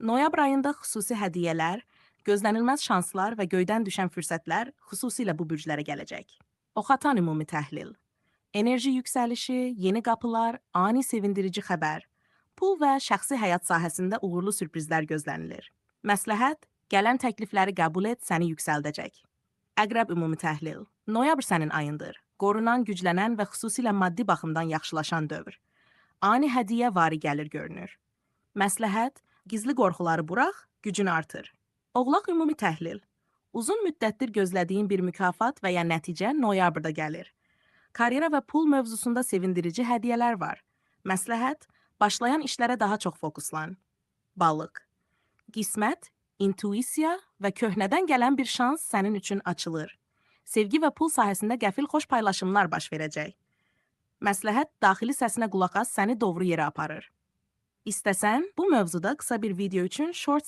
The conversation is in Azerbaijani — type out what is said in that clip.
Noyabr ayında xüsusi hədiyyələr, gözlənilməz şanslar və göydən düşən fürsətlər xüsusilə bu bürclərə gələcək. Oxatan ümumi təhlil. Enerji yüksəlişi, yeni qapılar, ani sevindirici xəbər. Pul və şəxsi həyat sahəsində uğurlu sürprizlər gözlənilir. Məsləhət, gələn təklifləri qəbul et, səni yüksəldəcək. Əqrəb ümumi təhlil. Noyabr sənin ayındır. Qorunan, güclənən və xüsusilə maddi baxımdan yaxşılaşan dövr. Ani hədiyyə vari gəlir görünür. Məsləhət, gizli qorxuları burax, gücün artır. Oğlaq ümumi təhlil. Uzun müddətdir gözlədiyin bir mükafat və ya nəticə noyabrda gəlir. Karyera və pul mövzusunda sevindirici hədiyyələr var. Məsləhət, başlayan işlərə daha çox fokuslan. Balıq. Qismət, intuisiya və köhnədən gələn bir şans sənin üçün açılır. Sevgi və pul sahəsində qəfil xoş paylaşımlar baş verəcək. Məsləhət, daxili səsinə qulaq as, səni doğru yerə aparır. İstəsən, bu mövzuda qısa bir video üçün short